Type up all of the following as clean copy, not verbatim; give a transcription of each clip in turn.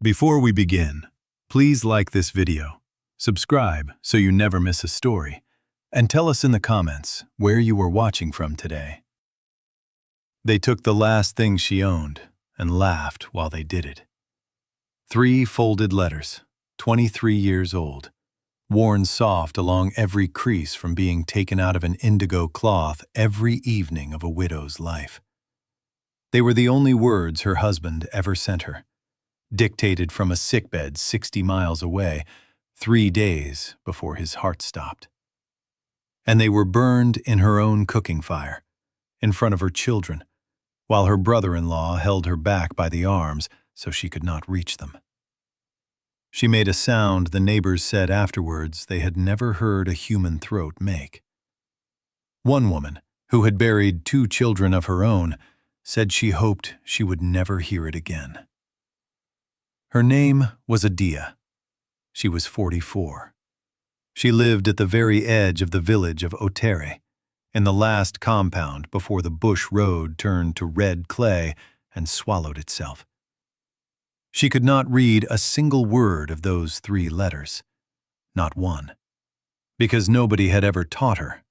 Before we begin, please like this video, subscribe so you never miss a story, and tell us in the comments where you were watching from today. They took the last thing she owned and laughed while they did it. 3 folded letters, 23 years old, worn soft along every crease from being taken out of an indigo cloth every evening of a widow's life. They were the only words her husband ever sent her, dictated from a sickbed 60 miles away, 3 days before his heart stopped. And they were burned in her own cooking fire, in front of her children, while her brother-in-law held her back by the arms so she could not reach them. She made a sound the neighbors said afterwards they had never heard a human throat make. One woman, who had buried 2 children of her own, said she hoped she would never hear it again. Her name was Adiya. She was 44. She lived at the very edge of the village of Otere, in the last compound before the bush road turned to red clay and swallowed itself. She could not read a single word of those 3 letters, not one, because nobody had ever taught her,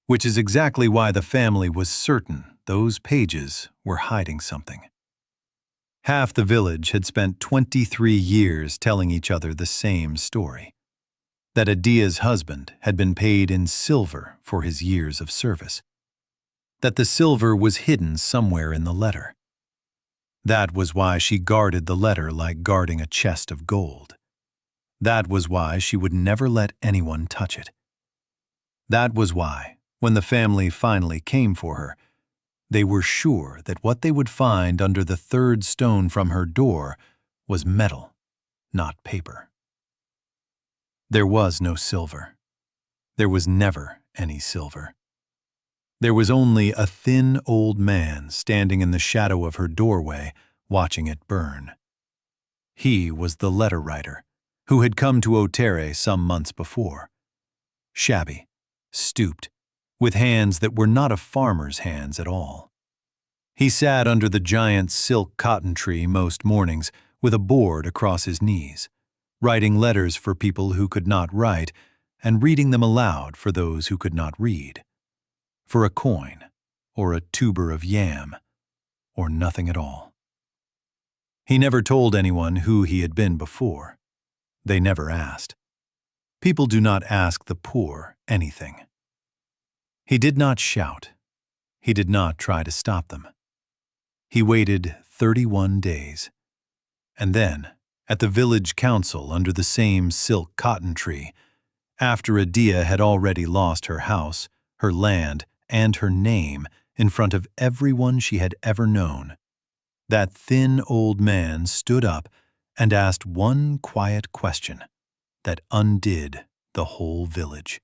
which is exactly why the family was certain those pages were hiding something. Half the village had spent 23 years telling each other the same story, that Adiya's husband had been paid in silver for his years of service, that the silver was hidden somewhere in the letter. That was why she guarded the letter like guarding a chest of gold. That was why she would never let anyone touch it. That was why, when the family finally came for her, they were sure that what they would find under the 3rd stone from her door was metal, not paper. There was no silver. There was never any silver. There was only a thin old man standing in the shadow of her doorway, watching it burn. He was the letter writer, who had come to Otere some months before. Shabby, stooped, with hands that were not a farmer's hands at all. He sat under the giant silk cotton tree most mornings with a board across his knees, writing letters for people who could not write and reading them aloud for those who could not read, for a coin or a tuber of yam or nothing at all. He never told anyone who he had been before. They never asked. People do not ask the poor anything. He did not shout. He did not try to stop them. He waited 31 days. And then, at the village council under the same silk cotton tree, after Adiya had already lost her house, her land, and her name in front of everyone she had ever known, that thin old man stood up and asked one quiet question that undid the whole village.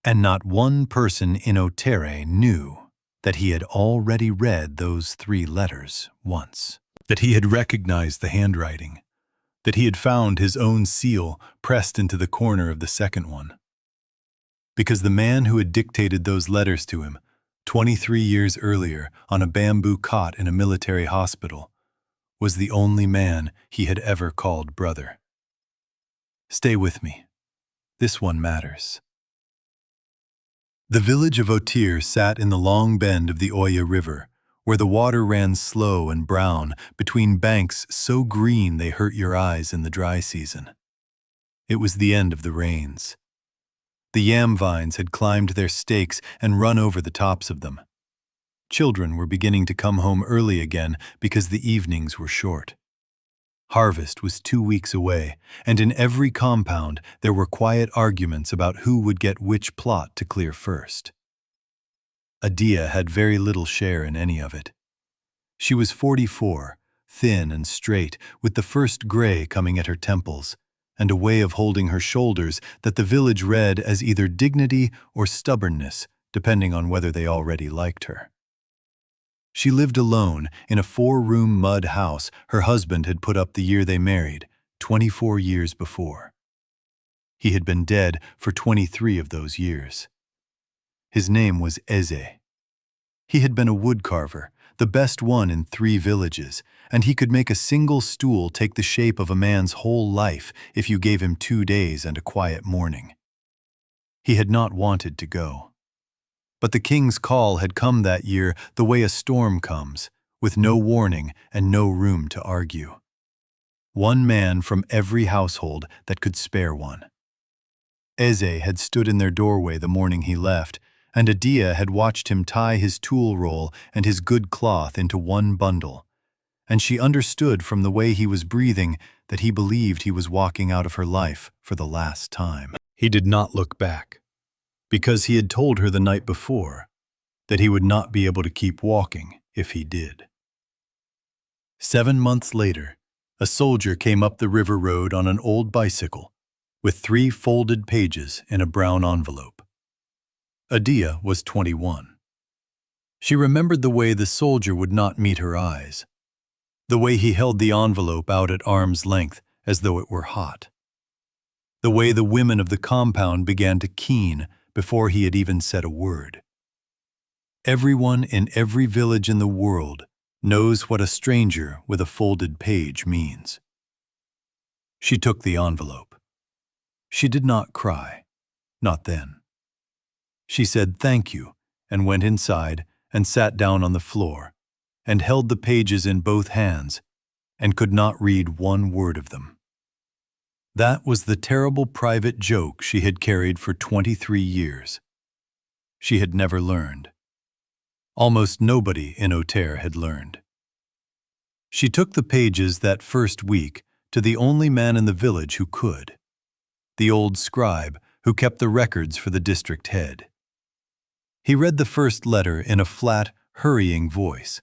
And not one person in Otere knew that he had already read those 3 letters once, that he had recognized the handwriting, that he had found his own seal pressed into the corner of the second one. Because the man who had dictated those letters to him 23 years earlier on a bamboo cot in a military hospital was the only man he had ever called brother. Stay with me. This one matters. The village of Otere sat in the long bend of the Oya River, where the water ran slow and brown between banks so green they hurt your eyes in the dry season. It was the end of the rains. The yam vines had climbed their stakes and run over the tops of them. Children were beginning to come home early again because the evenings were short. Harvest was 2 weeks away, and in every compound there were quiet arguments about who would get which plot to clear first. Adiya had very little share in any of it. She was 44, thin and straight, with the first gray coming at her temples, and a way of holding her shoulders that the village read as either dignity or stubbornness, depending on whether they already liked her. She lived alone in a 4-room mud house her husband had put up the year they married, 24 years before. He had been dead for 23 of those years. His name was Eze. He had been a woodcarver, the best one in 3 villages, and he could make a single stool take the shape of a man's whole life if you gave him 2 days and a quiet morning. He had not wanted to go. But the king's call had come that year the way a storm comes, with no warning and no room to argue. 1 man from every household that could spare one. Eze had stood in their doorway the morning he left, and Adiya had watched him tie his tool roll and his good cloth into one bundle, and she understood from the way he was breathing that he believed he was walking out of her life for the last time. He did not look back, because he had told her the night before that he would not be able to keep walking if he did. 7 months later, a soldier came up the river road on an old bicycle with 3 folded pages in a brown envelope. Adiya was 21. She remembered the way the soldier would not meet her eyes, the way he held the envelope out at arm's length as though it were hot, the way the women of the compound began to keen before he had even said a word. Everyone in every village in the world knows what a stranger with a folded page means. She took the envelope. She did not cry, not then. She said thank you and went inside and sat down on the floor and held the pages in both hands and could not read 1 word of them. That was the terrible private joke she had carried for 23 years. She had never learned. Almost nobody in Otaire had learned. She took the pages that first week to the only man in the village who could, the old scribe who kept the records for the district head. He read the first letter in a flat, hurrying voice,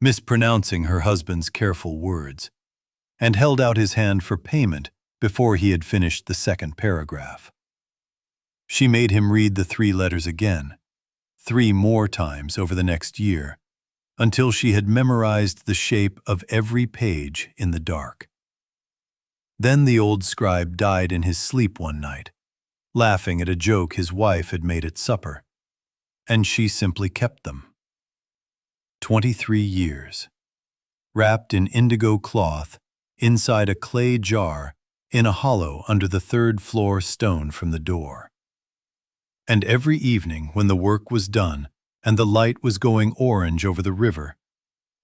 mispronouncing her husband's careful words, and held out his hand for payment before he had finished the second paragraph. She made him read the 3 letters again, 3 more times over the next year, until she had memorized the shape of every page in the dark. Then the old scribe died in his sleep one night, laughing at a joke his wife had made at supper, and she simply kept them. 23 years, wrapped in indigo cloth, inside a clay jar, in a hollow under the 3rd floor stone from the door. And every evening when the work was done and the light was going orange over the river,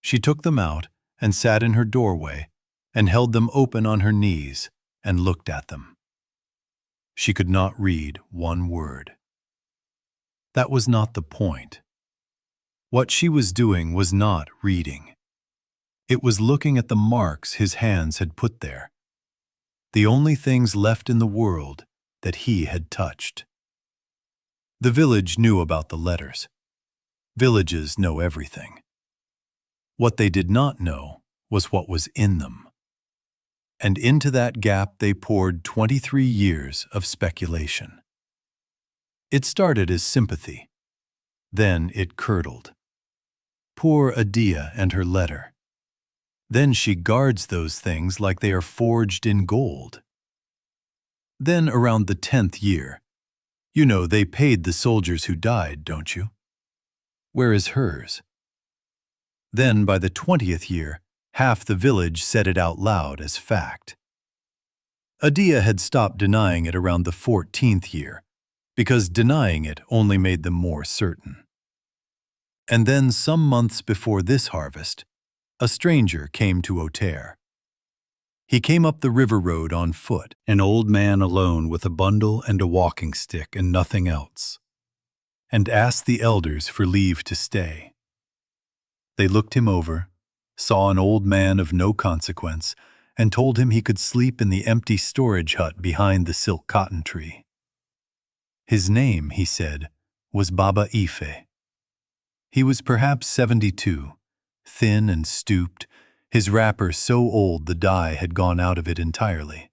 she took them out and sat in her doorway and held them open on her knees and looked at them. She could not read 1 word. That was not the point. What she was doing was not reading. It was looking at the marks his hands had put there, the only things left in the world that he had touched. The village knew about the letters. Villages know everything. What they did not know was what was in them. And into that gap they poured 23 years of speculation. It started as sympathy. Then it curdled. Poor Adiya and her letter. Then she guards those things like they are forged in gold. Then around the 10th year, you know they paid the soldiers who died, don't you? Where is hers? Then by the 20th year, half the village said it out loud as fact. Adiya had stopped denying it around the 14th year, because denying it only made them more certain. And then some months before this harvest, a stranger came to Otaire. He came up the river road on foot, an old man alone with a bundle and a walking stick and nothing else, and asked the elders for leave to stay. They looked him over, saw an old man of no consequence, and told him he could sleep in the empty storage hut behind the silk cotton tree. His name, he said, was Baba Ife. He was perhaps 72, thin and stooped, his wrapper so old the dye had gone out of it entirely.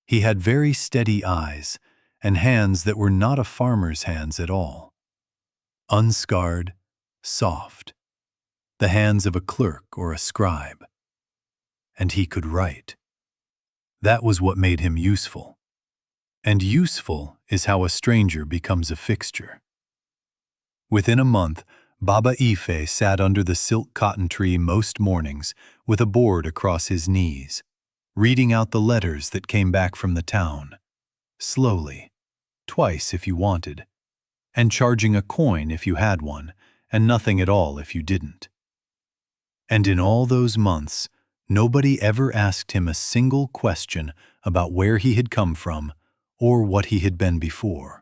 He had very steady eyes and hands that were not a farmer's hands at all. Unscarred, soft, the hands of a clerk or a scribe. And he could write. That was what made him useful. And useful is how a stranger becomes a fixture. Within a month, Baba Ife sat under the silk cotton tree most mornings with a board across his knees, reading out the letters that came back from the town, slowly, twice if you wanted, and charging a coin if you had one, and nothing at all if you didn't. And in all those months, nobody ever asked him a single question about where he had come from or what he had been before.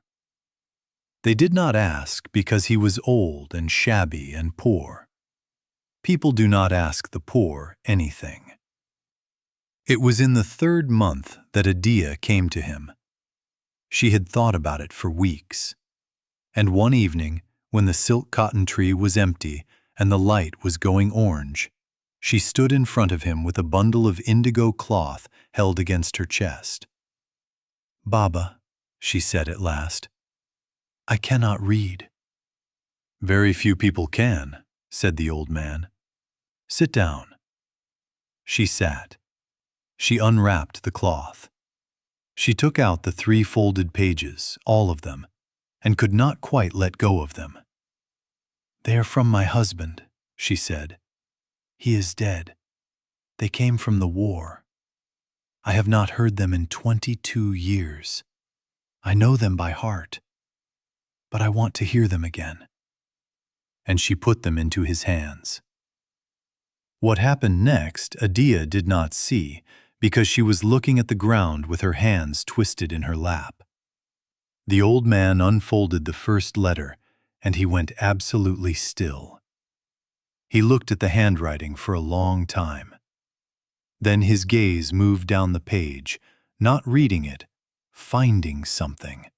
They did not ask because he was old and shabby and poor. People do not ask the poor anything. It was in the 3rd month that Adiya came to him. She had thought about it for weeks. And one evening, when the silk cotton tree was empty and the light was going orange, she stood in front of him with a bundle of indigo cloth held against her chest. "Baba," she said at last, "I cannot read." "Very few people can," said the old man. "Sit down." She sat. She unwrapped the cloth. She took out the 3 folded pages, all of them, and could not quite let go of them. "They are from my husband," she said. "He is dead. They came from the war. I have not heard them in 22 years. I know them by heart, but I want to hear them again." And she put them into his hands. What happened next, Adiya did not see, because she was looking at the ground with her hands twisted in her lap. The old man unfolded the first letter, and he went absolutely still. He looked at the handwriting for a long time. Then his gaze moved down the page, not reading it, finding something,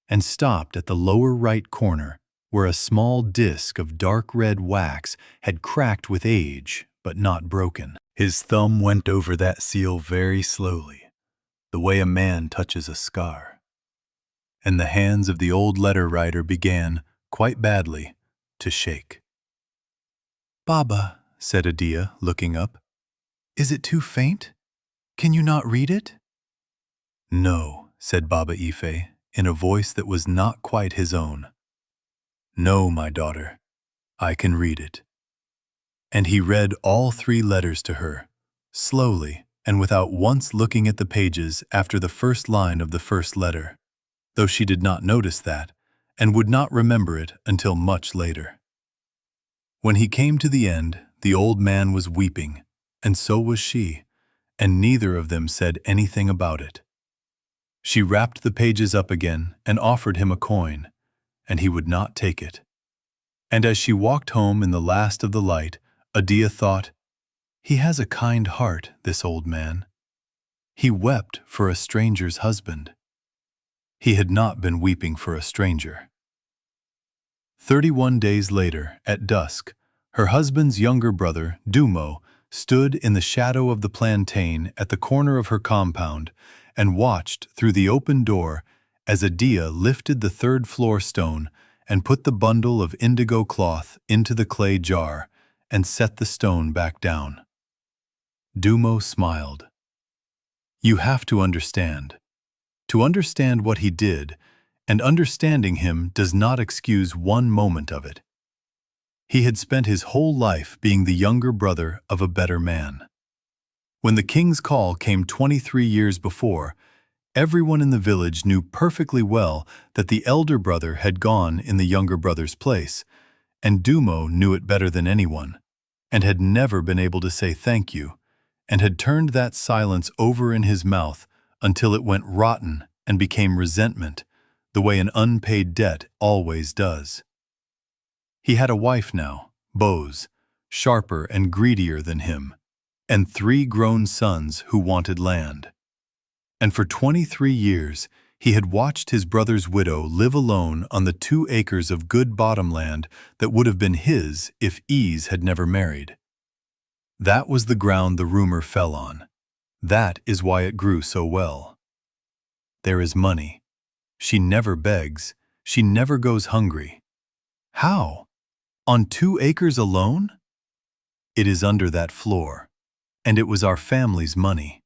and stopped at the lower right corner where a small disk of dark red wax had cracked with age but not broken. His thumb went over that seal very slowly, the way a man touches a scar. And the hands of the old letter writer began, quite badly, to shake. "Baba," said Adiya, looking up, "is it too faint? Can you not read it?" "No," said Baba Ife, in a voice that was not quite his own. "No, my daughter, I can read it." And he read all 3 letters to her, slowly and without once looking at the pages after the first line of the first letter, though she did not notice that, and would not remember it until much later. When he came to the end, the old man was weeping, and so was she, and neither of them said anything about it. She wrapped the pages up again and offered him a coin, and he would not take it. And as she walked home in the last of the light, Adiya thought, "He has a kind heart, this old man. He wept for a stranger's husband." He had not been weeping for a stranger. 31 days later, at dusk, her husband's younger brother, Dumo, stood in the shadow of the plantain at the corner of her compound and watched through the open door as Adiya lifted the 3rd-floor stone and put the bundle of indigo cloth into the clay jar and set the stone back down. Dumo smiled. "You have to understand. To understand what he did, and understanding him does not excuse one moment of it. He had spent his whole life being the younger brother of a better man. When the king's call came 23 years before, everyone in the village knew perfectly well that the elder brother had gone in the younger brother's place, and Dumo knew it better than anyone, and had never been able to say thank you, and had turned that silence over in his mouth until it went rotten and became resentment, the way an unpaid debt always does. He had a wife now, Bose, sharper and greedier than him, and 3 grown sons who wanted land. And for 23 years, he had watched his brother's widow live alone on the 2 acres of good bottomland that would have been his if Ease had never married. That was the ground the rumor fell on. That is why it grew so well. There is money. She never begs. She never goes hungry. How? On 2 acres alone? It is under that floor, and it was our family's money.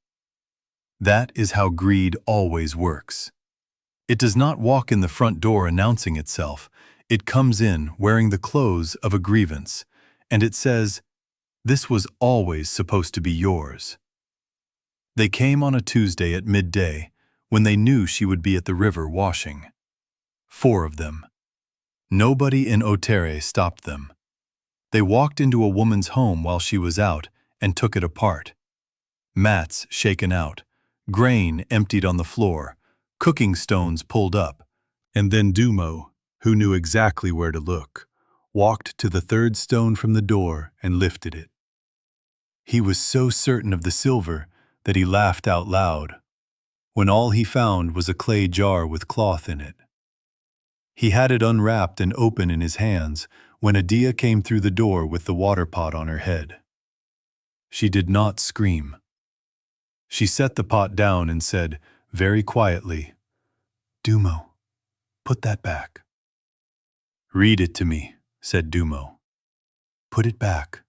That is how greed always works. It does not walk in the front door announcing itself. It comes in wearing the clothes of a grievance, and it says, "This was always supposed to be yours." They came on a Tuesday at midday, when they knew she would be at the river washing. 4 of them. Nobody in Otere stopped them. They walked into a woman's home while she was out and took it apart. Mats shaken out, grain emptied on the floor, cooking stones pulled up, and then Dumo, who knew exactly where to look, walked to the 3rd stone from the door and lifted it. He was so certain of the silver that he laughed out loud, when all he found was a clay jar with cloth in it. He had it unwrapped and open in his hands when Adiya came through the door with the water pot on her head. She did not scream. She set the pot down and said, very quietly, "Dumo, put that back." "Read it to me," said Dumo. "Put it back."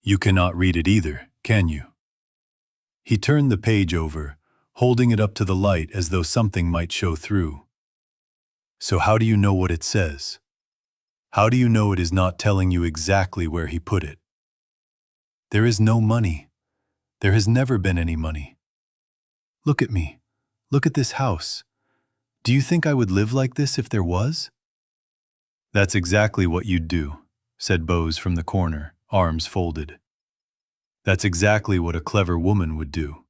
"You cannot read it either, can you?" He turned the page over, holding it up to the light as though something might show through. "So how do you know what it says? How do you know it is not telling you exactly where he put it?" "There is no money. There has never been any money. Look at me. Look at this house. Do you think I would live like this if there was?" "That's exactly what you'd do," said Bose from the corner, arms folded. "That's exactly what a clever woman would do."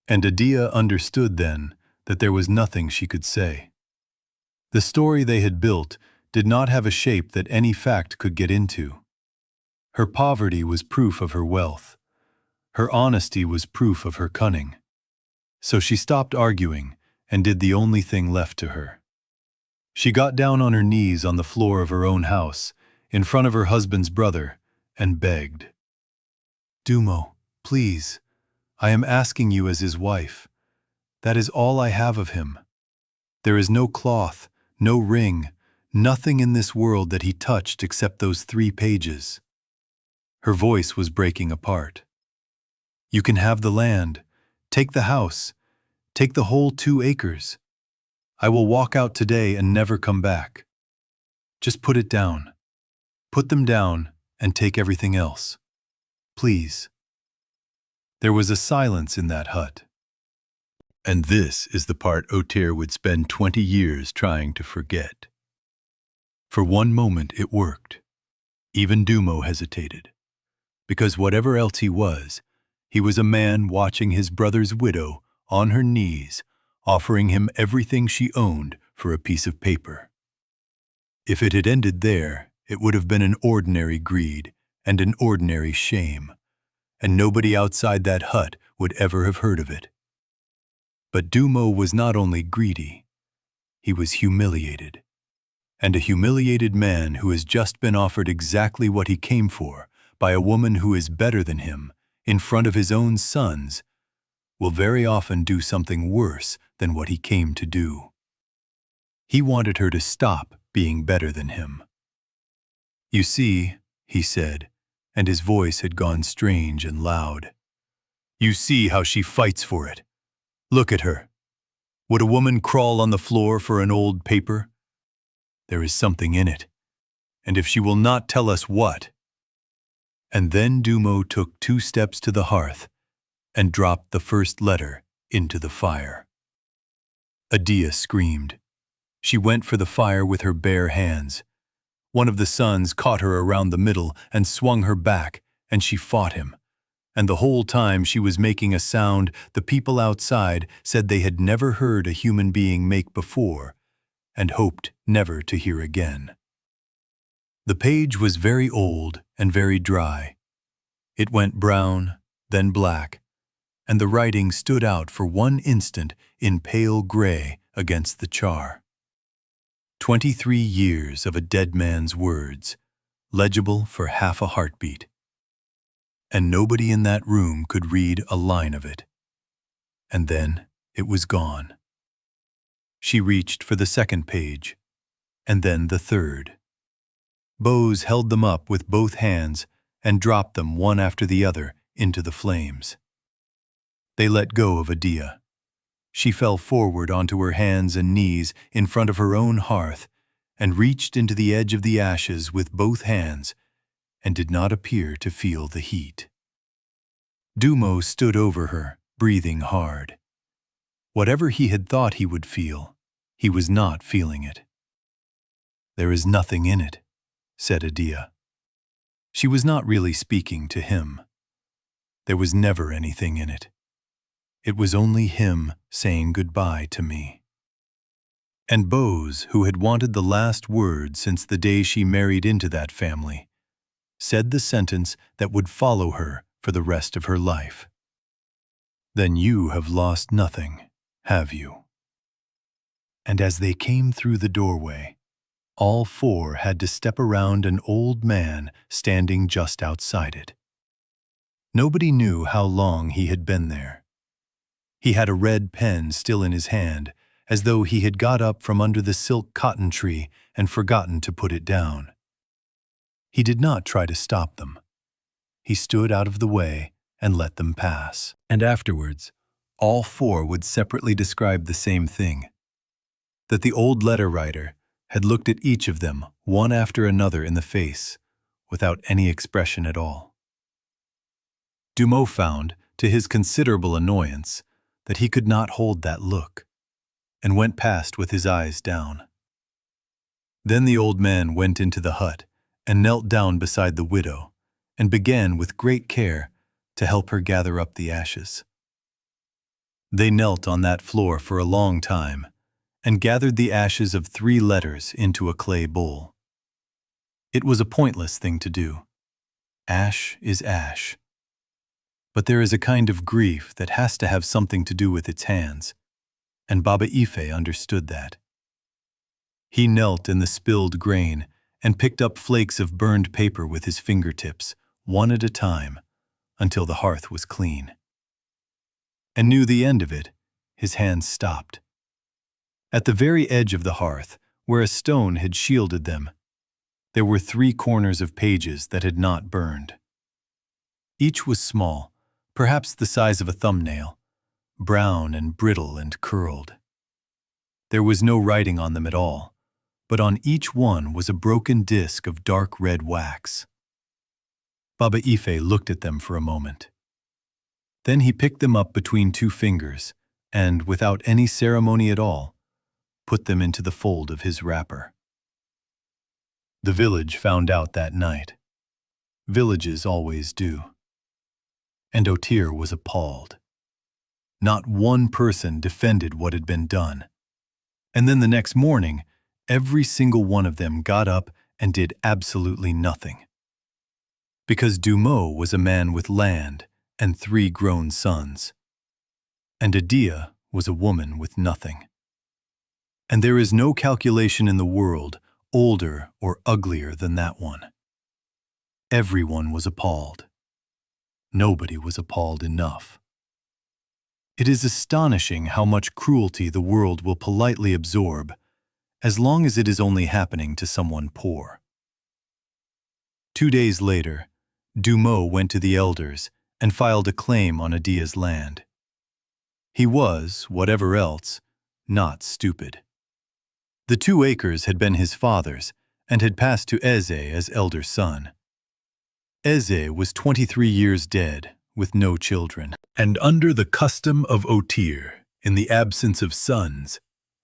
And Adiya understood then that there was nothing she could say. The story they had built did not have a shape that any fact could get into. Her poverty was proof of her wealth. Her honesty was proof of her cunning. So she stopped arguing and did the only thing left to her. She got down on her knees on the floor of her own house, in front of her husband's brother, and begged. "Dumo, please, I am asking you as his wife. That is all I have of him. There is no cloth, no ring, nothing in this world that he touched except those 3 pages. Her voice was breaking apart. "You can have the land, take the house, take the whole 2 acres. I will walk out today and never come back. Just put it down. Put them down and take everything else. Please." There was a silence in that hut. And this is the part Otir would spend 20 years trying to forget. For one moment it worked. Even Dumo hesitated. Because whatever else he was a man watching his brother's widow on her knees, offering him everything she owned for a piece of paper. If it had ended there, it would have been an ordinary greed and an ordinary shame, and nobody outside that hut would ever have heard of it. But Dumo was not only greedy, he was humiliated. And a humiliated man who has just been offered exactly what he came for by a woman who is better than him, in front of his own sons, will very often do something worse than what he came to do. He wanted her to stop being better than him. "You see," he said, and his voice had gone strange and loud. "You see how she fights for it. Look at her. Would a woman crawl on the floor for an old paper? There is something in it, and if she will not tell us what—" And then Dumo took 2 steps to the hearth and dropped the first letter into the fire. Adiya screamed. She went for the fire with her bare hands. One of the sons caught her around the middle and swung her back, and she fought him. And the whole time she was making a sound the people outside said they had never heard a human being make before, and hoped never to hear again. The page was very old and very dry. It went brown, then black, and the writing stood out for one instant in pale gray against the char. 23 years of a dead man's words, legible for half a heartbeat. And nobody in that room could read a line of it. And then it was gone. She reached for the second page, and then the third. Bose held them up with both hands and dropped them one after the other into the flames. They let go of Adiya. She fell forward onto her hands and knees in front of her own hearth and reached into the edge of the ashes with both hands and did not appear to feel the heat. Dumo stood over her, breathing hard. Whatever he had thought he would feel, he was not feeling it. "There is nothing in it," said Adiya. She was not really speaking to him. There was never anything in it. It was only him saying goodbye to me. And Bose, who had wanted the last word since the day she married into that family, said the sentence that would follow her for the rest of her life. "Then you have lost nothing, have you?" And as they came through the doorway, all four had to step around an old man standing just outside it. Nobody knew how long he had been there. He had a red pen still in his hand, as though he had got up from under the silk cotton tree and forgotten to put it down. He did not try to stop them. He stood out of the way and let them pass. And afterwards, all four would separately describe the same thing, that the old letter writer had looked at each of them one after another in the face, without any expression at all. Dumo found, to his considerable annoyance, that he could not hold that look, and went past with his eyes down. Then the old man went into the hut and knelt down beside the widow, and began with great care to help her gather up the ashes. They knelt on that floor for a long time, and gathered the ashes of 3 letters into a clay bowl. It was a pointless thing to do. Ash is ash. But there is a kind of grief that has to have something to do with its hands, and Baba Ife understood that. He knelt in the spilled grain and picked up flakes of burned paper with his fingertips, one at a time, until the hearth was clean. And near the end of it, his hands stopped. At the very edge of the hearth, where a stone had shielded them, there were 3 corners of pages that had not burned. Each was small, perhaps the size of a thumbnail, brown and brittle and curled. There was no writing on them at all, but on each one was a broken disk of dark red wax. Baba Ife looked at them for a moment. Then he picked them up between 2 fingers and, without any ceremony at all, put them into the fold of his wrapper. The village found out that night. Villages always do. And Otir was appalled. Not one person defended what had been done. And then the next morning, every single one of them got up and did absolutely nothing. Because Dumo was a man with land and 3 grown sons. And Adiya was a woman with nothing. And there is no calculation in the world older or uglier than that one. Everyone was appalled. Nobody was appalled enough. It is astonishing how much cruelty the world will politely absorb, as long as it is only happening to someone poor. 2 days later, Dumo went to the elders and filed a claim on Adiya's land. He was, whatever else, not stupid. The 2 acres had been his father's and had passed to Eze as elder son. Eze was 23 years dead, with no children. And under the custom of Otir, in the absence of sons,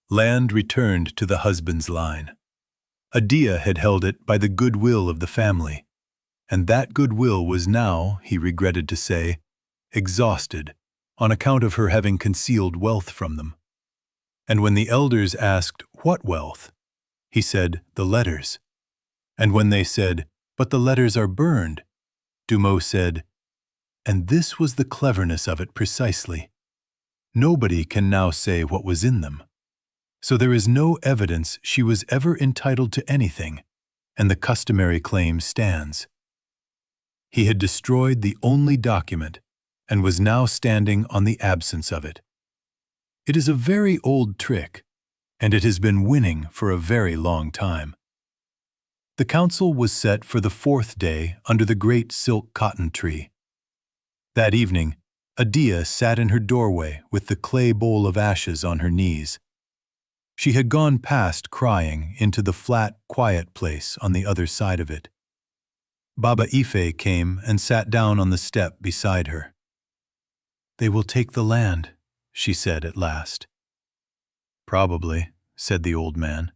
land returned to the husband's line. Adiya had held it by the goodwill of the family, and that goodwill was now, he regretted to say, exhausted on account of her having concealed wealth from them. And when the elders asked, "What wealth?" he said, "The letters." And when they said, "But the letters are burned," Dumo said, "And this was the cleverness of it precisely. Nobody can now say what was in them. So there is no evidence she was ever entitled to anything, and the customary claim stands." He had destroyed the only document and was now standing on the absence of it. It is a very old trick, and it has been winning for a very long time. The council was set for the 4th day under the great silk cotton tree. That evening, Adiya sat in her doorway with the clay bowl of ashes on her knees. She had gone past crying into the flat, quiet place on the other side of it. Baba Ife came and sat down on the step beside her. "They will take the land," she said at last. "Probably," said the old man.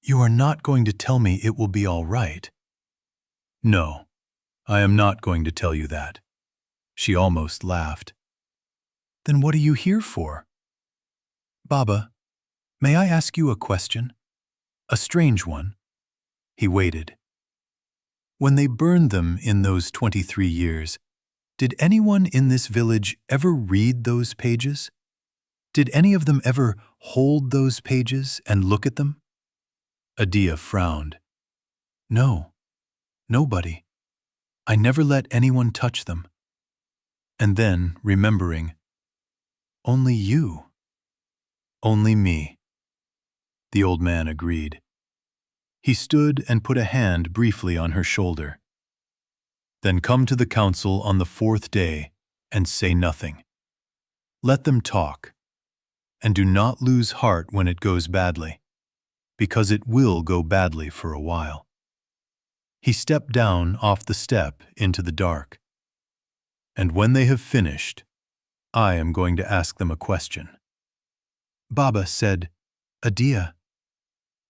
"You are not going to tell me it will be all right?" "No, I am not going to tell you that." She almost laughed. "Then what are you here for?" "Baba, may I ask you a question? A strange one." He waited. "When they burned them in those 23 years, did anyone in this village ever read those pages? Did any of them ever hold those pages and look at them?" Adiya frowned. "No, nobody. I never let anyone touch them." And then, remembering, "Only you." "Only me," the old man agreed. He stood and put a hand briefly on her shoulder. "Then come to the council on the 4th day and say nothing. Let them talk. And do not lose heart when it goes badly, because it will go badly for a while." He stepped down off the step into the dark. "And when they have finished, I am going to ask them a question." Baba said, "Adiya,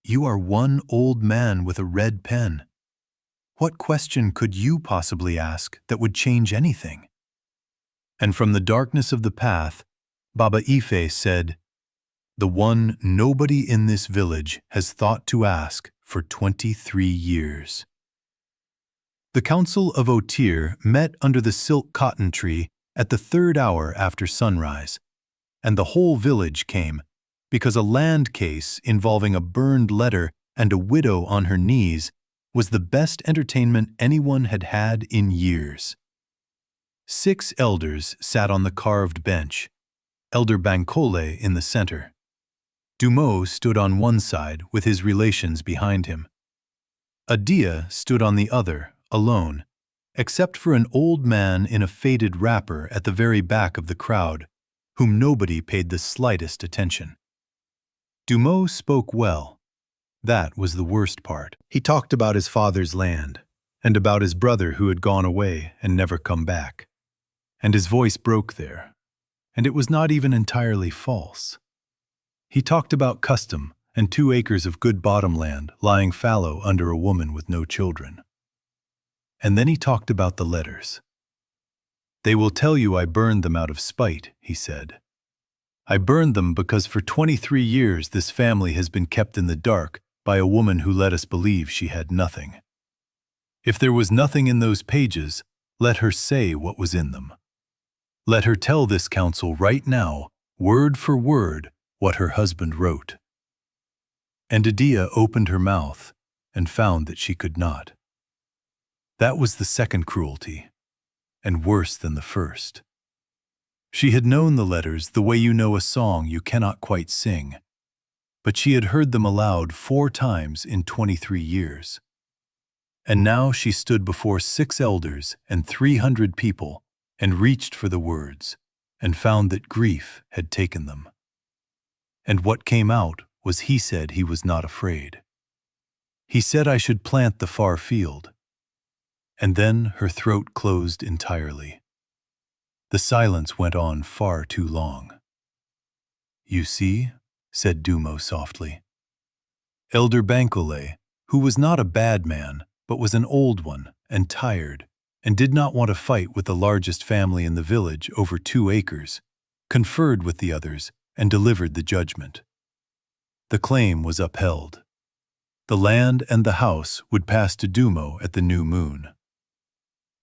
you are one old man with a red pen. What question could you possibly ask that would change anything?" And from the darkness of the path, Baba Ife said, "The one nobody in this village has thought to ask for 23 years. The Council of Otir met under the silk cotton tree at the 3rd hour after sunrise, and the whole village came, because a land case involving a burned letter and a widow on her knees was the best entertainment anyone had had in years. 6 elders sat on the carved bench, Elder Bankole in the center. Dumo stood on one side with his relations behind him. Adiya stood on the other, alone, except for an old man in a faded wrapper at the very back of the crowd, whom nobody paid the slightest attention. Dumo spoke well. That was the worst part. He talked about his father's land, and about his brother who had gone away and never come back. And his voice broke there, and it was not even entirely false. He talked about custom and 2 acres of good bottom land lying fallow under a woman with no children. And then he talked about the letters. "They will tell you I burned them out of spite," he said. "I burned them because for 23 years this family has been kept in the dark by a woman who let us believe she had nothing. If there was nothing in those pages, let her say what was in them. Let her tell this council right now, word for word, what her husband wrote." And Adiya opened her mouth and found that she could not. That was the second cruelty, and worse than the first. She had known the letters the way you know a song you cannot quite sing, but she had heard them aloud 4 times in 23 years. And now she stood before 6 elders and 300 people and reached for the words, and found that grief had taken them. And what came out was he said he was not afraid. He said I should plant the far field. And then her throat closed entirely. The silence went on far too long. "You see," said Dumo softly. Elder Bankole, who was not a bad man, but was an old one and tired, and did not want to fight with the largest family in the village over 2 acres, conferred with the others and delivered the judgment. The claim was upheld. The land and the house would pass to Dumo at the new moon.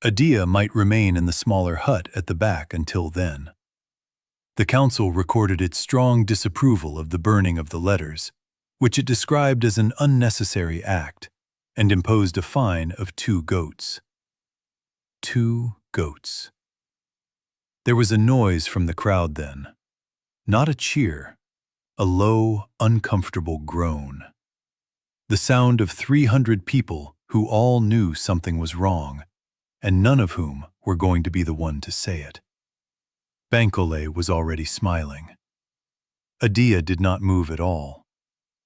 Adiya might remain in the smaller hut at the back until then. The council recorded its strong disapproval of the burning of the letters, which it described as an unnecessary act, and imposed a fine of 2 goats. 2 goats. There was a noise from the crowd then. Not a cheer, a low, uncomfortable groan. The sound of 300 people who all knew something was wrong, and none of whom were going to be the one to say it. Bankole was already smiling. Adiya did not move at all,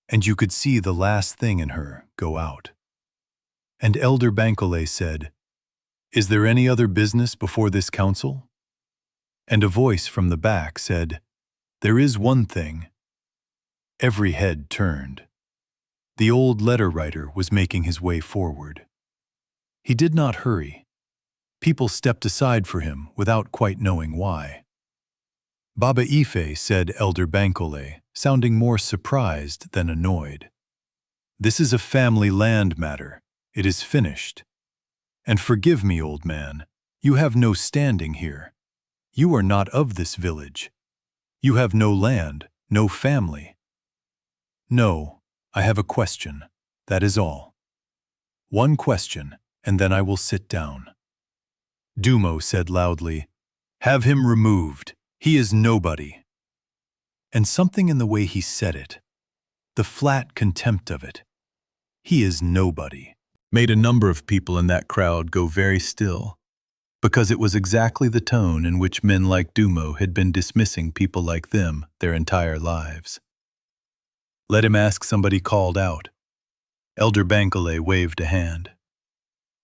and you could see the last thing in her go out. And Elder Bankole said, "Is there any other business before this council?" And a voice from the back said, "There is one thing." Every head turned. The old letter writer was making his way forward. He did not hurry. People stepped aside for him without quite knowing why. "Baba Ife," said Elder Bankole, sounding more surprised than annoyed. "This is a family land matter. It is finished. And forgive me, old man, you have no standing here. You are not of this village. You have no land, no family." "No, I have a question. That is all. One question, and then I will sit down." Dumo said loudly, "Have him removed. He is nobody." And something in the way he said it, the flat contempt of it, "He is nobody," made a number of people in that crowd go very still, because it was exactly the tone in which men like Dumo had been dismissing people like them their entire lives. "Let him ask," somebody called out. Elder Bankole waved a hand.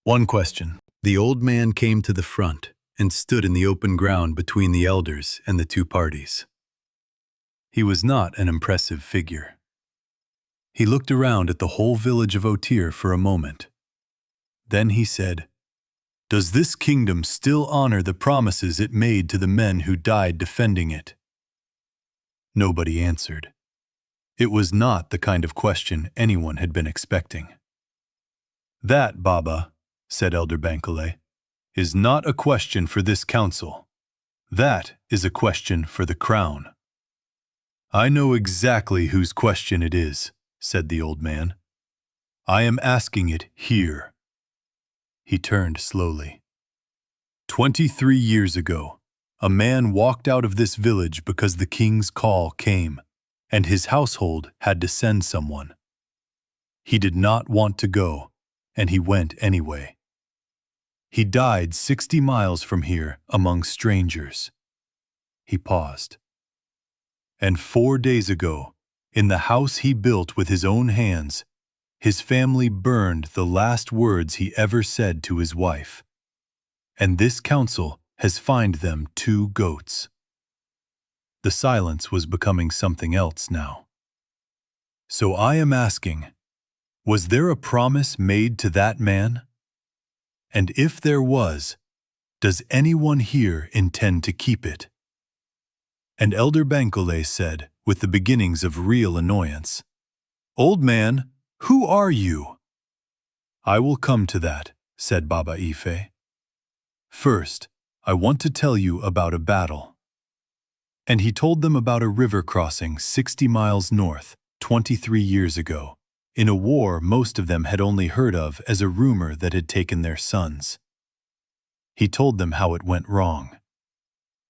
"One question." The old man came to the front and stood in the open ground between the elders and the two parties. He was not an impressive figure. He looked around at the whole village of Otir for a moment. Then he said, "Does this kingdom still honor the promises it made to the men who died defending it?" Nobody answered. It was not the kind of question anyone had been expecting. "That, Baba," said Elder Bankole, "is not a question for this council. That is a question for the crown." "I know exactly whose question it is," said the old man. "I am asking it here." He turned slowly. 23 years ago, a man walked out of this village because the king's call came, and his household had to send someone. He did not want to go, and he went anyway. He died 60 miles from here among strangers. He paused. And 4 days ago, in the house he built with his own hands, his family burned the last words he ever said to his wife. And this council has fined them 2 goats. The silence was becoming something else now. "So I am asking, was there a promise made to that man? And if there was, does anyone here intend to keep it?" And Elder Bankole said, with the beginnings of real annoyance, "Old man, who are you?" "I will come to that," said Baba Ife. "First, I want to tell you about a battle." And he told them about a river crossing 60 miles north, 23 years ago, in a war most of them had only heard of as a rumor that had taken their sons. He told them how it went wrong.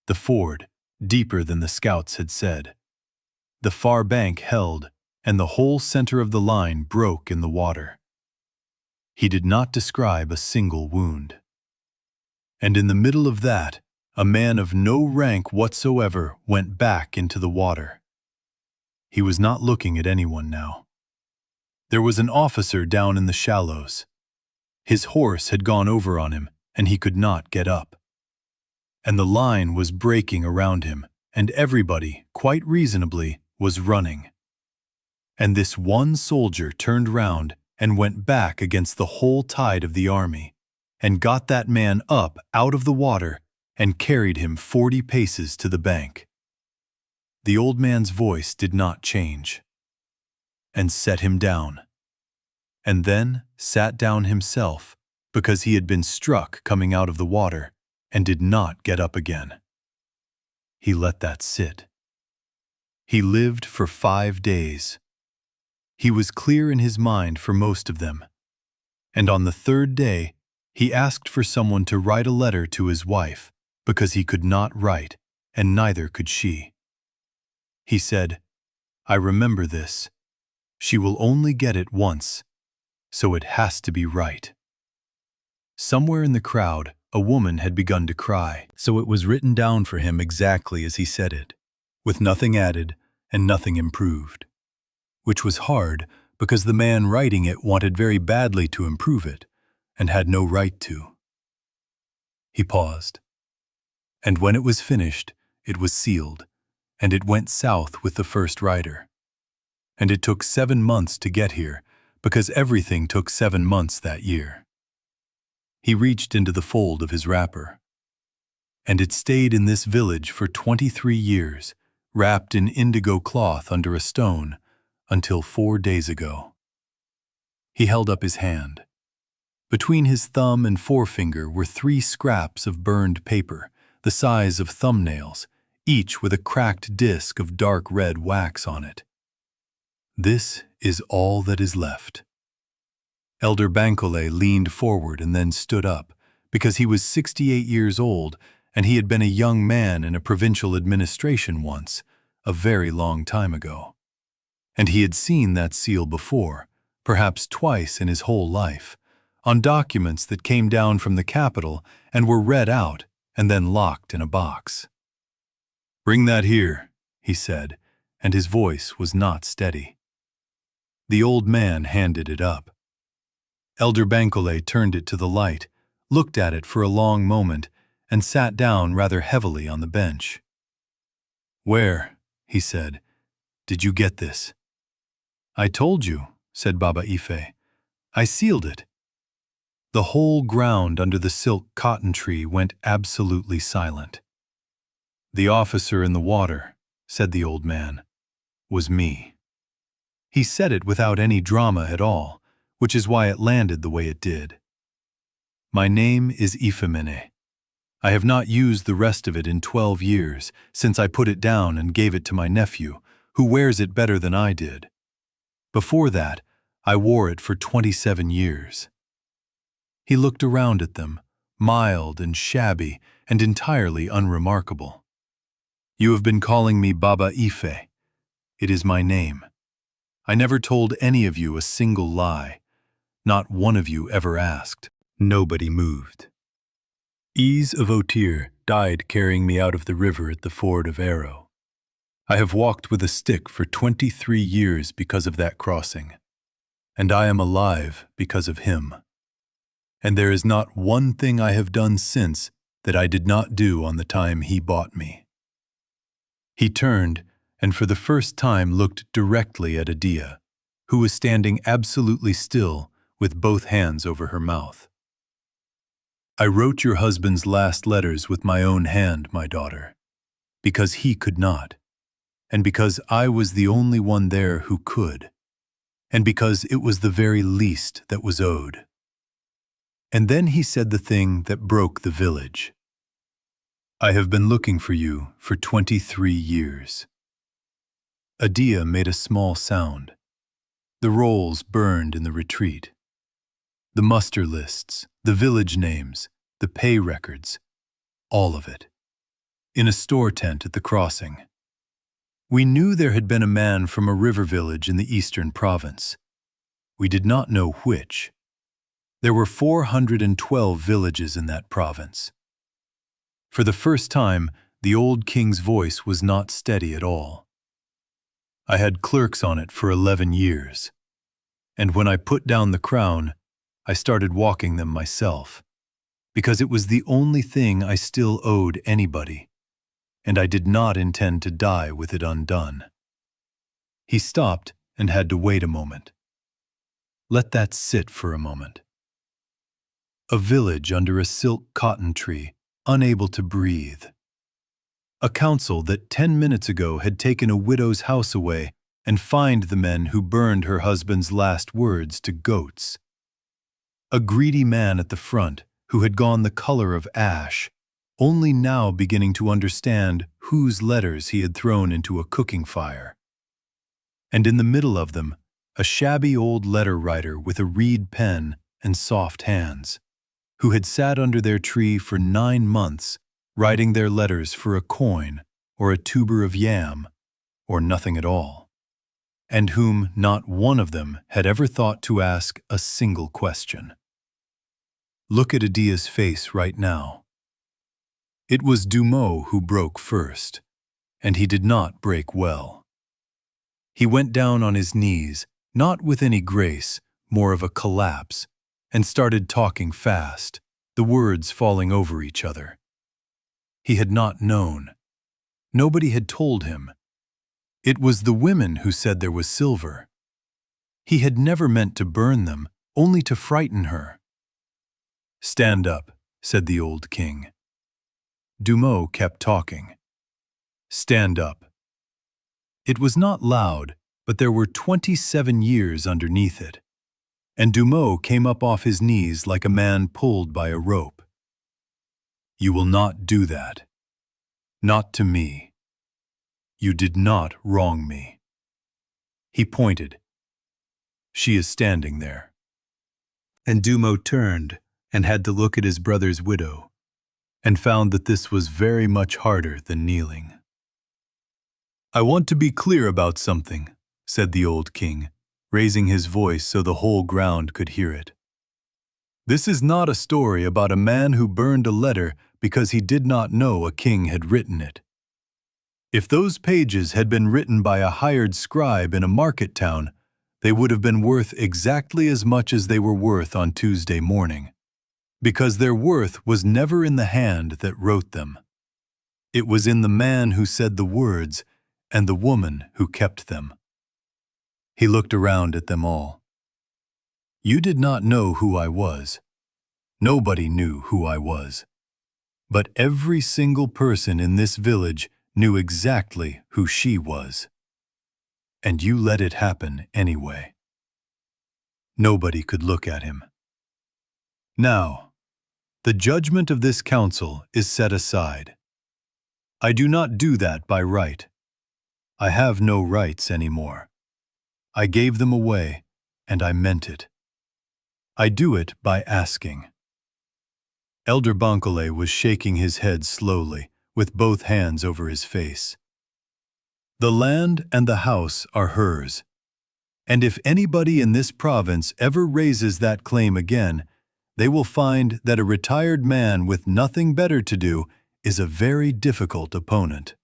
The ford, deeper than the scouts had said. The far bank held, and the whole center of the line broke in the water. He did not describe a single wound. And in the middle of that, a man of no rank whatsoever went back into the water. He was not looking at anyone now. There was an officer down in the shallows. His horse had gone over on him, and he could not get up. And the line was breaking around him, and everybody, quite reasonably, was running. And this one soldier turned round and went back against the whole tide of the army, and got that man up out of the water and carried him 40 paces to the bank. The old man's voice did not change. And set him down. And then sat down himself, because he had been struck coming out of the water, and did not get up again. He let that sit. He lived for 5 days. He was clear in his mind for most of them. And on the 3rd day, he asked for someone to write a letter to his wife, because he could not write, and neither could she. He said, "I remember this. She will only get it once, so it has to be right." Somewhere in the crowd, a woman had begun to cry, so it was written down for him exactly as he said it, with nothing added and nothing improved. Which was hard because the man writing it wanted very badly to improve it, and had no right to. He paused. And when it was finished, it was sealed, and it went south with the first writer. And it took 7 months to get here, because everything took 7 months that year. He reached into the fold of his wrapper. And it stayed in this village for 23 years, wrapped in indigo cloth under a stone, until 4 days ago. He held up his hand. Between his thumb and forefinger were 3 scraps of burned paper, the size of thumbnails, each with a cracked disc of dark red wax on it. This is all that is left. Elder Bankole leaned forward and then stood up, because he was 68 years old and he had been a young man in a provincial administration once, a very long time ago. And he had seen that seal before, perhaps twice in his whole life, on documents that came down from the capital and were read out and then locked in a box. "Bring that here," he said, and his voice was not steady. The old man handed it up. Elder Bankole turned it to the light, looked at it for a long moment, and sat down rather heavily on the bench. "Where," he said, "did you get this?" "I told you," said Baba Ife. "I sealed it." The whole ground under the silk cotton tree went absolutely silent. "The officer in the water," said the old man, "was me." He said it without any drama at all, which is why it landed the way it did. "My name is Ifemene. I have not used the rest of it in 12 years, since I put it down and gave it to my nephew, who wears it better than I did. Before that, I wore it for 27 years. He looked around at them, mild and shabby and entirely unremarkable. "You have been calling me Baba Ife. It is my name. I never told any of you a single lie. Not one of you ever asked." Nobody moved. Ease of Otir died carrying me out of the river at the ford of Arrow. I have walked with a stick for 23 years because of that crossing, and I am alive because of him. And there is not one thing I have done since that I did not do on the time he bought me. He turned and for the first time looked directly at Adiya, who was standing absolutely still with both hands over her mouth. "I wrote your husband's last letters with my own hand, my daughter, because he could not, and because I was the only one there who could, and because it was the very least that was owed." And then he said the thing that broke the village. "I have been looking for you for 23 years. Adiya made a small sound. The rolls burned in the retreat. The muster lists, the village names, the pay records, all of it. In a store tent at the crossing. We knew there had been a man from a river village in the eastern province. We did not know which. There were 412 villages in that province. For the first time, the old king's voice was not steady at all. I had clerks on it for 11 years. And when I put down the crown, I started walking them myself, because it was the only thing I still owed anybody, and I did not intend to die with it undone. He stopped and had to wait a moment. Let that sit for a moment. A village under a silk cotton tree, unable to breathe. A council that 10 minutes ago had taken a widow's house away and fined the men who burned her husband's last words to goats. A greedy man at the front who had gone the color of ash, only now beginning to understand whose letters he had thrown into a cooking fire. And in the middle of them, a shabby old letter writer with a reed pen and soft hands, who had sat under their tree for 9 months, writing their letters for a coin or a tuber of yam, or nothing at all, and whom not one of them had ever thought to ask a single question. Look at Adiya's face right now. It was Dumeau who broke first, and he did not break well. He went down on his knees, not with any grace, more of a collapse, and started talking fast, the words falling over each other. He had not known. Nobody had told him. It was the women who said there was silver. He had never meant to burn them, only to frighten her. "Stand up," said the old king. Dumont kept talking. "Stand up." It was not loud, but there were 27 years underneath it, and Dumont came up off his knees like a man pulled by a rope. "You will not do that. Not to me. You did not wrong me." He pointed. "She is standing there." And Dumont turned and had to look at his brother's widow, and found that this was very much harder than kneeling. "I want to be clear about something," said the old king, raising his voice so the whole ground could hear it. "This is not a story about a man who burned a letter because he did not know a king had written it. If those pages had been written by a hired scribe in a market town, they would have been worth exactly as much as they were worth on Tuesday morning, because their worth was never in the hand that wrote them. It was in the man who said the words and the woman who kept them." He looked around at them all. "You did not know who I was. Nobody knew who I was. But every single person in this village knew exactly who she was. And you let it happen anyway." Nobody could look at him. "Now, the judgment of this council is set aside. I do not do that by right. I have no rights anymore. I gave them away, and I meant it. I do it by asking." Elder Bankole was shaking his head slowly, with both hands over his face. "The land and the house are hers, and if anybody in this province ever raises that claim again, they will find that a retired man with nothing better to do is a very difficult opponent."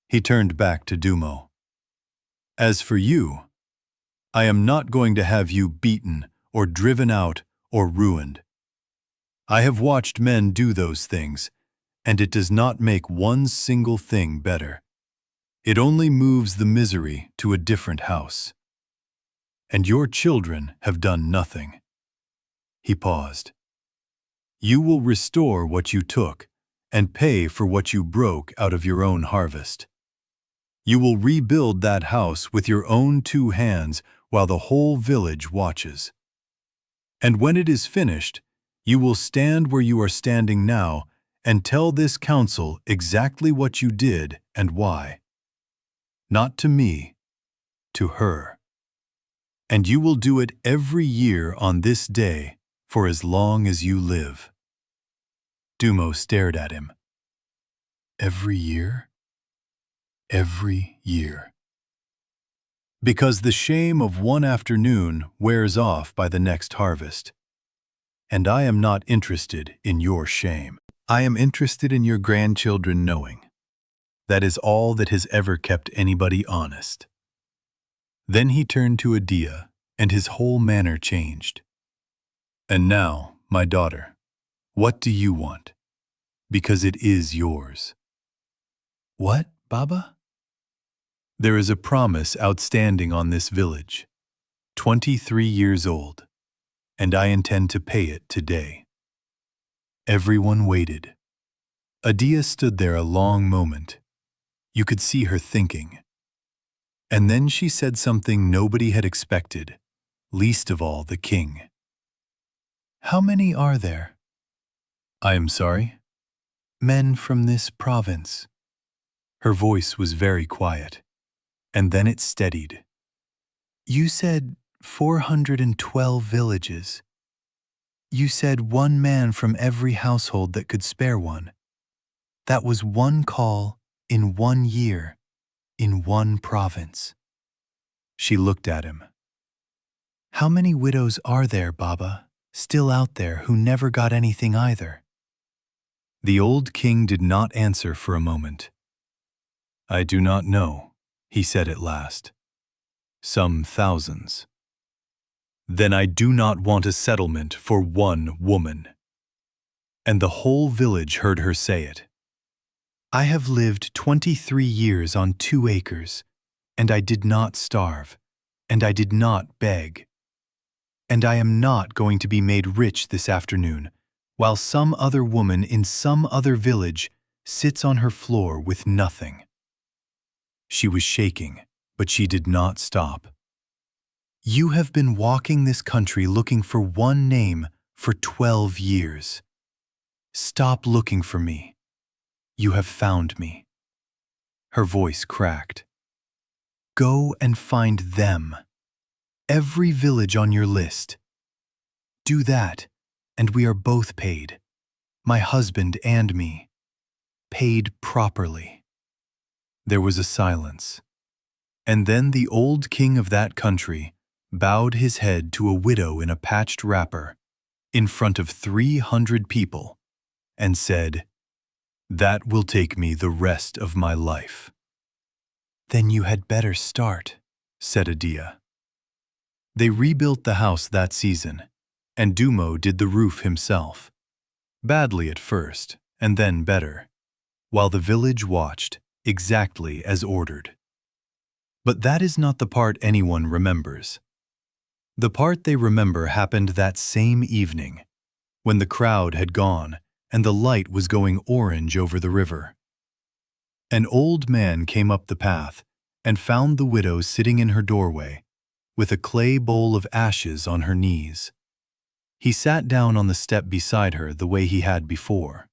He turned back to Dumont. "As for you, I am not going to have you beaten or driven out or ruined. I have watched men do those things, and it does not make one single thing better. It only moves the misery to a different house. And your children have done nothing." He paused. "You will restore what you took and pay for what you broke out of your own harvest. You will rebuild that house with your own 2 hands while the whole village watches. And when it is finished, you will stand where you are standing now and tell this council exactly what you did and why. Not to me, to her. And you will do it every year on this day for as long as you live." Dumont stared at him. "Every year? Every year. Because the shame of one afternoon wears off by the next harvest. And I am not interested in your shame. I am interested in your grandchildren knowing. That is all that has ever kept anybody honest." Then he turned to Adiya, and his whole manner changed. "And now, my daughter, what do you want? Because it is yours." "What, Baba?" "There is a promise outstanding on this village, 23 years old, and I intend to pay it today." Everyone waited. Adiya stood there a long moment. You could see her thinking. And then she said something nobody had expected, least of all the king. "How many are there?" "I am sorry?" "Men from this province." Her voice was very quiet, and then it steadied. "You said 412 villages. You said 1 man from every household that could spare one. That was 1 call in 1 year, in 1 province." She looked at him. "How many widows are there, Baba, still out there who never got anything either?" The old king did not answer for a moment. "I do not know," he said at last. some thousands. Then I do not want a settlement for one woman. And the whole village heard her say it. I have lived 23 years on 2 acres, and I did not starve, and I did not beg. And I am not going to be made rich this afternoon, while some other woman in some other village sits on her floor with nothing. She was shaking, but she did not stop. You have been walking this country looking for one name for 12 years. Stop looking for me. You have found me. Her voice cracked. Go and find them. Every village on your list. Do that, and we are both paid. My husband and me. Paid properly. There was a silence. And then the old king of that country bowed his head to a widow in a patched wrapper in front of 300 people and said, "That will take me the rest of my life." Then you had better start, said Adiya. They rebuilt the house that season, and Dumo did the roof himself. Badly at first, and then better, while the village watched, exactly as ordered. But that is not the part anyone remembers. The part they remember happened that same evening, when the crowd had gone and the light was going orange over the river. An old man came up the path and found the widow sitting in her doorway, with a clay bowl of ashes on her knees. He sat down on the step beside her the way he had before.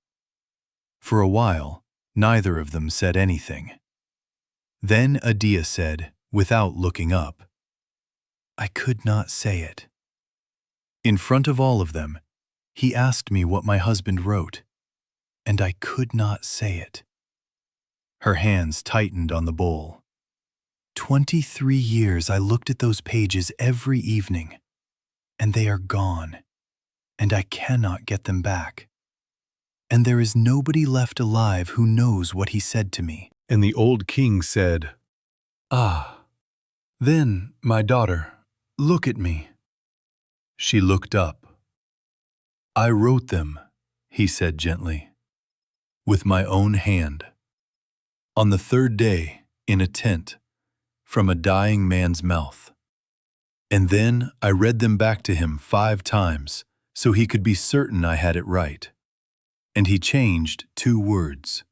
For a while, neither of them said anything. Then Adiya said, without looking up, "I could not say it." In front of all of them, he asked me what my husband wrote, and I could not say it. Her hands tightened on the bowl. 23 years I looked at those pages every evening, and they are gone, and I cannot get them back. And there is nobody left alive who knows what he said to me. And the old king said, "Ah, then, my daughter, look at me." She looked up. "I wrote them," he said gently, "with my own hand. On the 3rd day, in a tent, from a dying man's mouth. And then I read them back to him 5 times, so he could be certain I had it right. And he changed 2 words.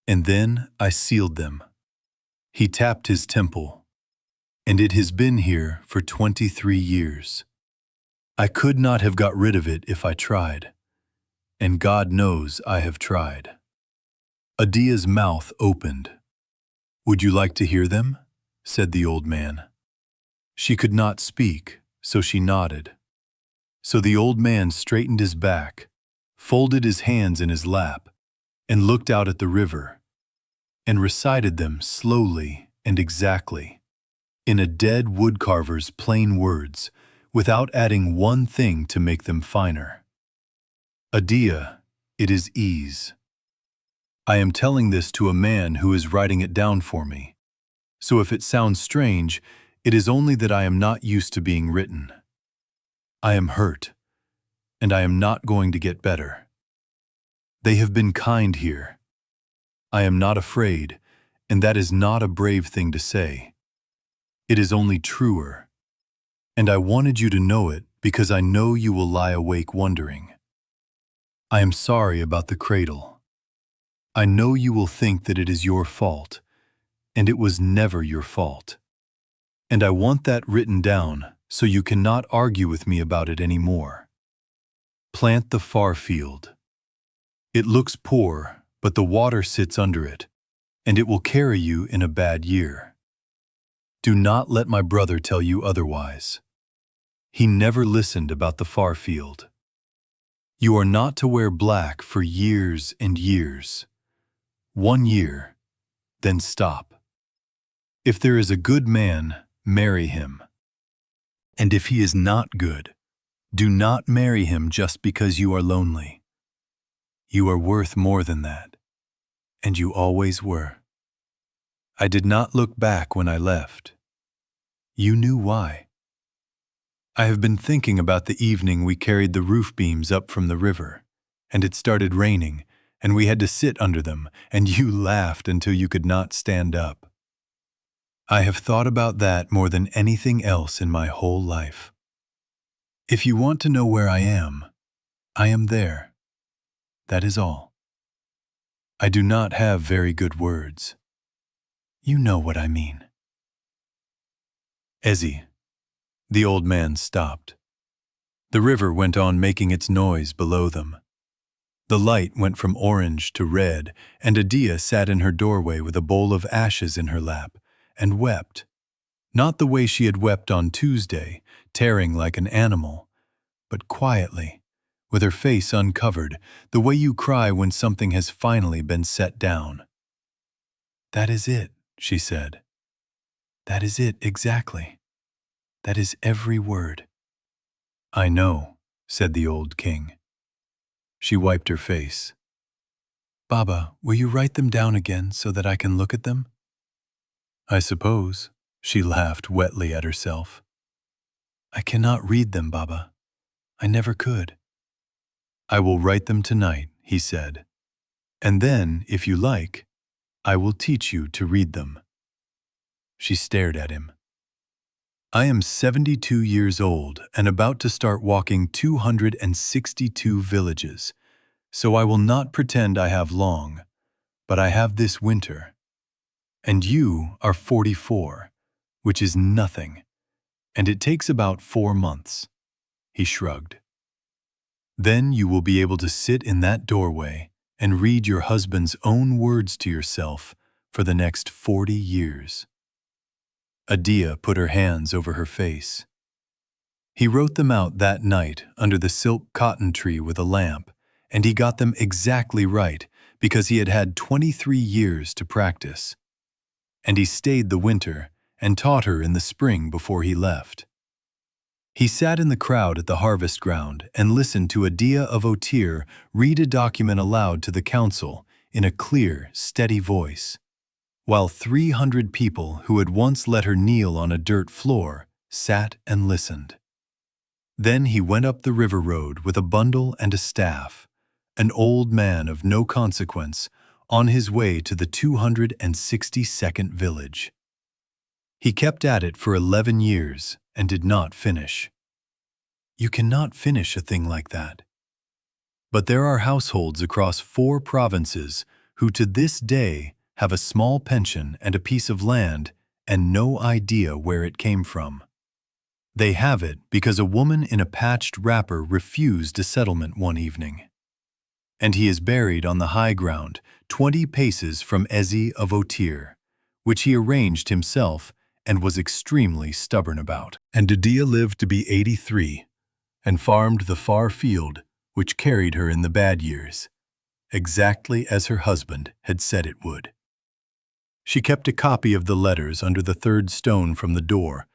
And then I sealed them." He tapped his temple. "And it has been here for 23 years. I could not have got rid of it if I tried. And God knows I have tried." Adiya's mouth opened. "Would you like to hear them?" said the old man. She could not speak, so she nodded. So the old man straightened his back, folded his hands in his lap, and looked out at the river, and recited them slowly and exactly, in a dead woodcarver's plain words, without adding one thing to make them finer. "Adiya, it is ease. I am telling this to a man who is writing it down for me, so if it sounds strange, it is only that I am not used to being written. I am hurt, and I am not going to get better. They have been kind here. I am not afraid, and that is not a brave thing to say. It is only truer. And I wanted you to know it because I know you will lie awake wondering. I am sorry about the cradle. I know you will think that it is your fault, and it was never your fault. And I want that written down so you cannot argue with me about it anymore. Plant the far field. It looks poor, but the water sits under it, and it will carry you in a bad year. Do not let my brother tell you otherwise. He never listened about the far field. You are not to wear black for years and years. 1 year, then stop. If there is a good man, marry him. And if he is not good, do not marry him just because you are lonely. You are worth more than that, and you always were. I did not look back when I left. You knew why. I have been thinking about the evening we carried the roof beams up from the river, and it started raining, and we had to sit under them, and you laughed until you could not stand up. I have thought about that more than anything else in my whole life. If you want to know where I am there. That is all. I do not have very good words. You know what I mean. Ezzy. The old man stopped. The river went on making its noise below them. The light went from orange to red, and Adiya sat in her doorway with a bowl of ashes in her lap and wept. Not the way she had wept on Tuesday, tearing like an animal, but quietly, with her face uncovered, the way you cry when something has finally been set down. That is it, she said. That is it exactly. That is every word. I know, said the old king. She wiped her face. Baba, will you write them down again so that I can look at them? I suppose, she laughed wetly at herself. I cannot read them, Baba. I never could. I will write them tonight, he said. And then, if you like, I will teach you to read them. She stared at him. I am 72 years old and about to start walking 262 villages, so I will not pretend I have long, but I have this winter. And you are 44, which is nothing, and it takes about 4 months. He shrugged. Then you will be able to sit in that doorway and read your husband's own words to yourself for the next 40 years. Adiya put her hands over her face. He wrote them out that night under the silk cotton tree with a lamp, and he got them exactly right because he had had 23 years to practice. And he stayed the winter and taught her in the spring before he left. He sat in the crowd at the harvest ground and listened to Adiya of Otir read a document aloud to the council in a clear, steady voice, while 300 people who had once let her kneel on a dirt floor sat and listened. Then he went up the river road with a bundle and a staff, an old man of no consequence, on his way to the 262nd village. He kept at it for 11 years and did not finish. You cannot finish a thing like that. But there are households across 4 provinces who to this day have a small pension and a piece of land and no idea where it came from. They have it because a woman in a patched wrapper refused a settlement one evening. And he is buried on the high ground 20 paces from Ezzy of Otir, which he arranged himself and was extremely stubborn about. And Adiya lived to be 83 and farmed the far field which carried her in the bad years, exactly as her husband had said it would. She kept a copy of the letters under the 3rd stone from the door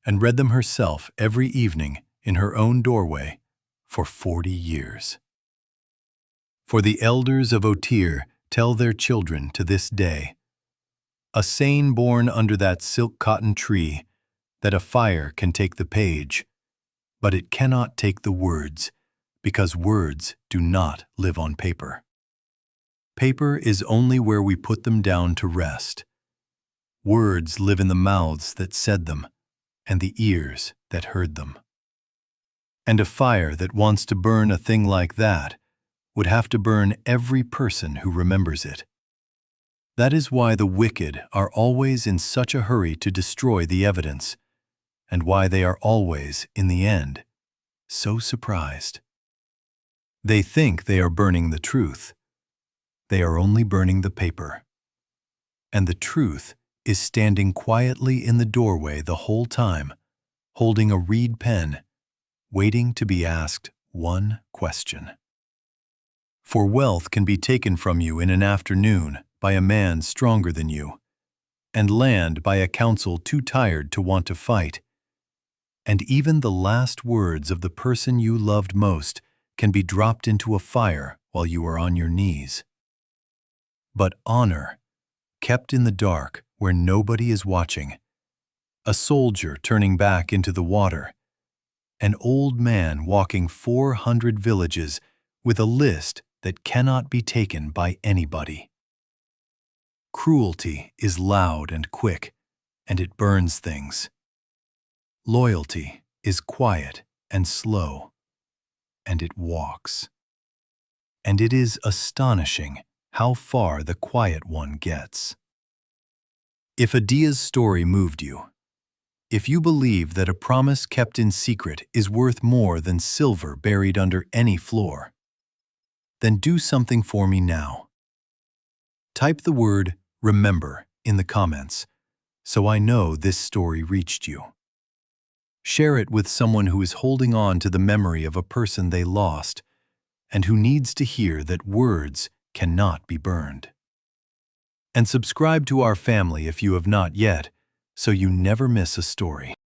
and read them herself every evening in her own doorway for 40 years. For the elders of Otir tell their children to this day, a sane born under that silk cotton tree, that a fire can take the page, but it cannot take the words, because words do not live on paper. Paper is only where we put them down to rest. Words live in the mouths that said them, and the ears that heard them. And a fire that wants to burn a thing like that would have to burn every person who remembers it. That is why the wicked are always in such a hurry to destroy the evidence, and why they are always, in the end, so surprised. They think they are burning the truth. They are only burning the paper. And the truth is standing quietly in the doorway the whole time, holding a reed pen, waiting to be asked one question. For wealth can be taken from you in an afternoon by a man stronger than you, and land by a council too tired to want to fight. And even the last words of the person you loved most can be dropped into a fire while you are on your knees. But honor, kept in the dark where nobody is watching, a soldier turning back into the water, an old man walking 400 villages with a list that cannot be taken by anybody. Cruelty is loud and quick, and it burns things. Loyalty is quiet and slow, and it walks. And it is astonishing how far the quiet one gets. If Adiya's story moved you, if you believe that a promise kept in secret is worth more than silver buried under any floor, then do something for me now. Type the word "remember" in the comments so I know this story reached you. Share it with someone who is holding on to the memory of a person they lost and who needs to hear that words cannot be burned. And subscribe to our family if you have not yet, so you never miss a story.